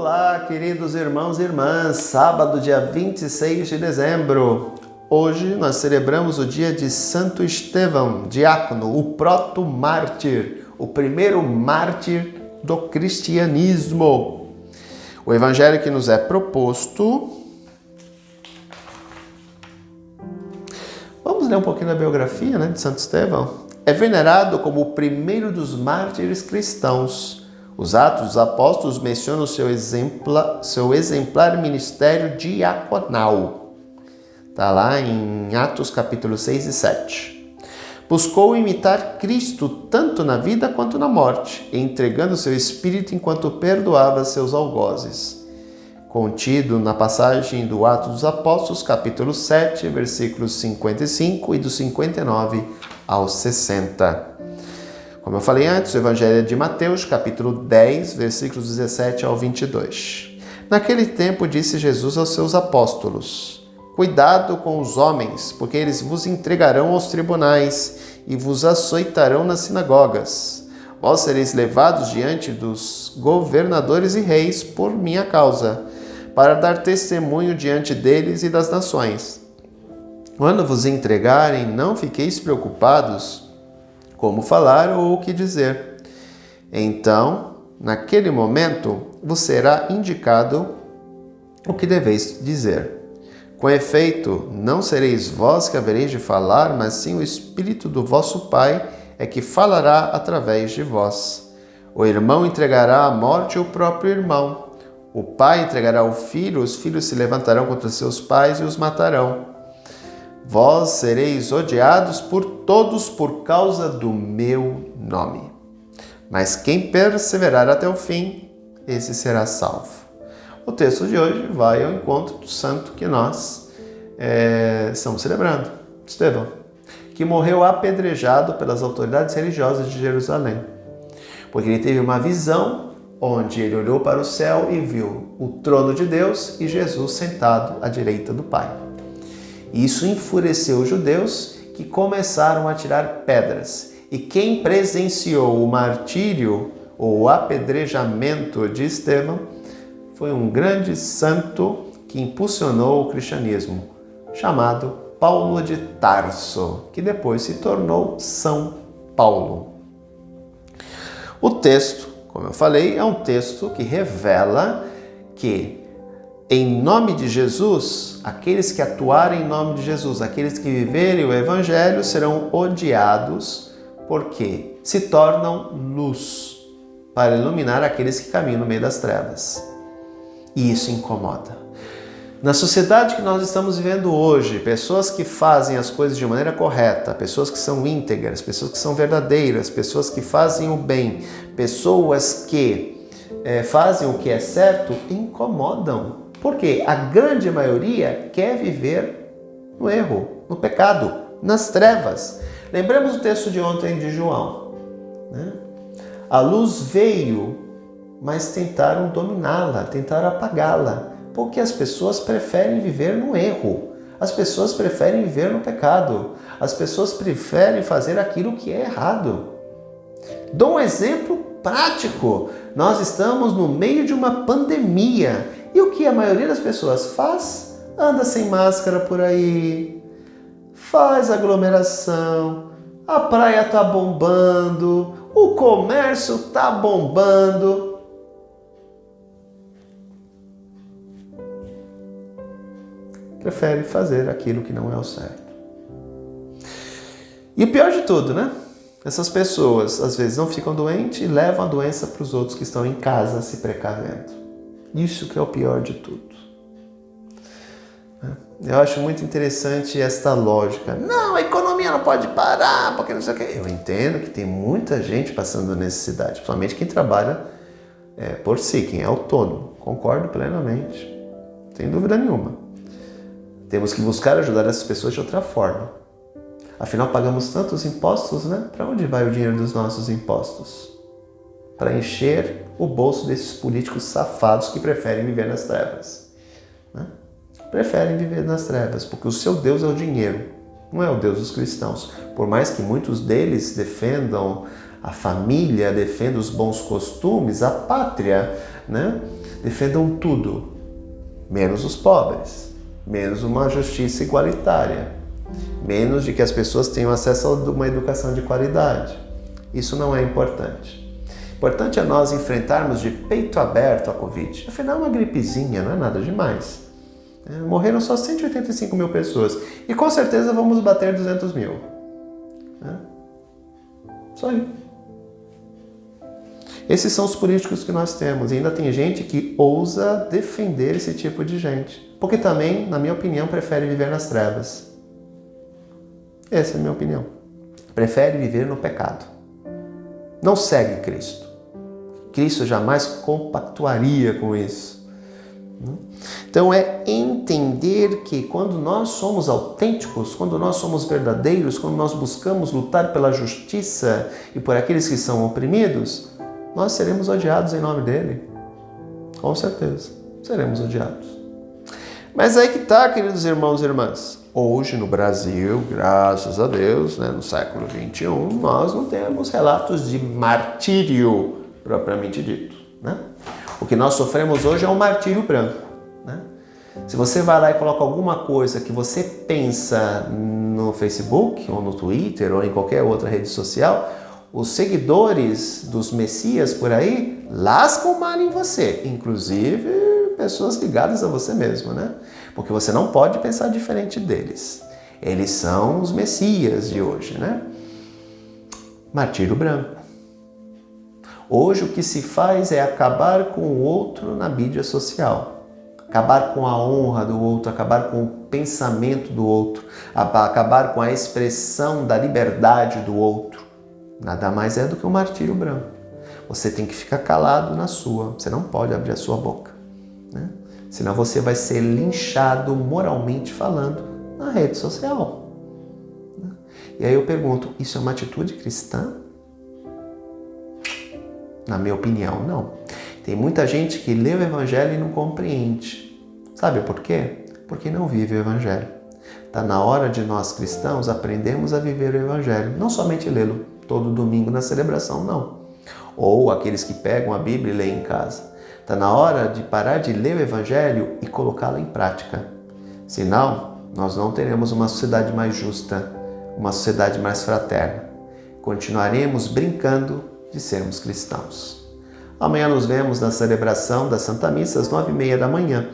Olá, queridos irmãos e irmãs, sábado, dia 26 de dezembro. Hoje nós celebramos o dia de Santo Estevão, diácono, o proto-mártir, o primeiro mártir do cristianismo. O evangelho que nos é proposto... Vamos ler um pouquinho da biografia, de Santo Estevão. É venerado como o primeiro dos mártires cristãos. Os Atos dos Apóstolos mencionam seu exemplar ministério diaconal. Está lá em Atos capítulo 6 e 7. Buscou imitar Cristo tanto na vida quanto na morte, entregando seu espírito enquanto perdoava seus algozes. Contido na passagem do Atos dos Apóstolos, capítulo 7, versículos 55 e do 59 ao 60. Como eu falei antes, o Evangelho é de Mateus, capítulo 10, versículos 17 ao 22. Naquele tempo disse Jesus aos seus apóstolos: Cuidado com os homens, porque eles vos entregarão aos tribunais e vos açoitarão nas sinagogas. Vós sereis levados diante dos governadores e reis por minha causa, para dar testemunho diante deles e das nações. Quando vos entregarem, não fiqueis preocupados como falar ou o que dizer. Então, naquele momento, vos será indicado o que deveis dizer. Com efeito, não sereis vós que havereis de falar, mas sim o Espírito do vosso Pai é que falará através de vós. O irmão entregará à morte o próprio irmão. O pai entregará o filho, os filhos se levantarão contra seus pais e os matarão. Vós sereis odiados por todos por causa do meu nome. Mas quem perseverar até o fim, esse será salvo. O texto de hoje vai ao encontro do santo que nós estamos celebrando, Estevão, que morreu apedrejado pelas autoridades religiosas de Jerusalém, porque ele teve uma visão onde ele olhou para o céu e viu o trono de Deus e Jesus sentado à direita do Pai. Isso enfureceu os judeus, que começaram a tirar pedras. E quem presenciou o martírio ou o apedrejamento de Estevão foi um grande santo que impulsionou o cristianismo, chamado Paulo de Tarso, que depois se tornou São Paulo. O texto, como eu falei, é um texto que revela que, em nome de Jesus, aqueles que atuarem em nome de Jesus, aqueles que viverem o Evangelho serão odiados porque se tornam luz para iluminar aqueles que caminham no meio das trevas. E isso incomoda. Na sociedade que nós estamos vivendo hoje, pessoas que fazem as coisas de maneira correta, pessoas que são íntegras, pessoas que são verdadeiras, pessoas que fazem o bem, pessoas que fazem o que é certo, incomodam. Porque a grande maioria quer viver no erro, no pecado, nas trevas. Lembramos o texto de ontem de João. A luz veio, mas tentaram dominá-la, tentaram apagá-la. Porque as pessoas preferem viver no erro. As pessoas preferem viver no pecado. As pessoas preferem fazer aquilo que é errado. Dou um exemplo prático. Nós estamos no meio de uma pandemia. E o que a maioria das pessoas faz? Anda sem máscara por aí, faz aglomeração, a praia está bombando, o comércio está bombando. Prefere fazer aquilo que não é o certo. E o pior de tudo, Essas pessoas às vezes não ficam doentes e levam a doença para os outros que estão em casa se precavendo. Isso que é o pior de tudo. Eu acho muito interessante esta lógica. Não, a economia não pode parar, porque não sei o quê. Eu entendo que tem muita gente passando necessidade, principalmente quem trabalha por si, quem é autônomo. Concordo plenamente, sem dúvida nenhuma. Temos que buscar ajudar essas pessoas de outra forma. Afinal, pagamos tantos impostos, Para onde vai o dinheiro dos nossos impostos? Para encher o bolso desses políticos safados que preferem viver nas trevas. Preferem viver nas trevas, porque o seu Deus é o dinheiro, não é o Deus dos cristãos. Por mais que muitos deles defendam a família, defendam os bons costumes, a pátria, defendam tudo, menos os pobres, menos uma justiça igualitária, menos de que as pessoas tenham acesso a uma educação de qualidade. Isso não é importante. Importante é nós enfrentarmos de peito aberto a Covid. Afinal, uma gripezinha, não é nada demais. Morreram só 185 mil pessoas. E com certeza vamos bater 200 mil. Só aí. Esses são os políticos que nós temos. E ainda tem gente que ousa defender esse tipo de gente. Porque também, na minha opinião, prefere viver nas trevas. Essa é a minha opinião. Prefere viver no pecado. Não segue Cristo. Cristo jamais compactuaria com isso. Então é entender que quando nós somos autênticos, quando nós somos verdadeiros, quando nós buscamos lutar pela justiça e por aqueles que são oprimidos, nós seremos odiados em nome dele. Com certeza, seremos odiados. Mas aí que está, queridos irmãos e irmãs. Hoje no Brasil, graças a Deus, no século XXI, nós não temos relatos de martírio propriamente dito. O que nós sofremos hoje é um martírio branco. Se você vai lá e coloca alguma coisa que você pensa no Facebook, ou no Twitter, ou em qualquer outra rede social, os seguidores dos Messias por aí lascam mal em você, inclusive pessoas ligadas a você mesmo, Porque você não pode pensar diferente deles. Eles são os Messias de hoje, Martírio branco. Hoje o que se faz é acabar com o outro na mídia social. Acabar com a honra do outro, acabar com o pensamento do outro, acabar com a expressão da liberdade do outro. Nada mais é do que um martírio branco. Você tem que ficar calado na sua, você não pode abrir a sua boca. Senão você vai ser linchado moralmente falando na rede social. E aí eu pergunto, isso é uma atitude cristã? Na minha opinião, não. Tem muita gente que lê o Evangelho e não compreende. Sabe por quê? Porque não vive o Evangelho. Está na hora de nós cristãos aprendermos a viver o Evangelho. Não somente lê-lo todo domingo na celebração, não. Ou aqueles que pegam a Bíblia e leem em casa. Está na hora de parar de ler o Evangelho e colocá-lo em prática. Senão, nós não teremos uma sociedade mais justa, uma sociedade mais fraterna. Continuaremos brincando de sermos cristãos. Amanhã nos vemos na celebração da Santa Missa às 9h30 da manhã.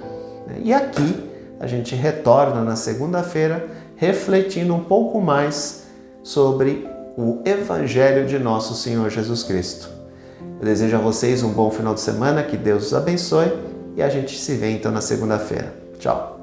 E aqui a gente retorna na segunda-feira refletindo um pouco mais sobre o Evangelho de nosso Senhor Jesus Cristo. Eu desejo a vocês um bom final de semana, que Deus os abençoe e a gente se vê então na segunda-feira. Tchau!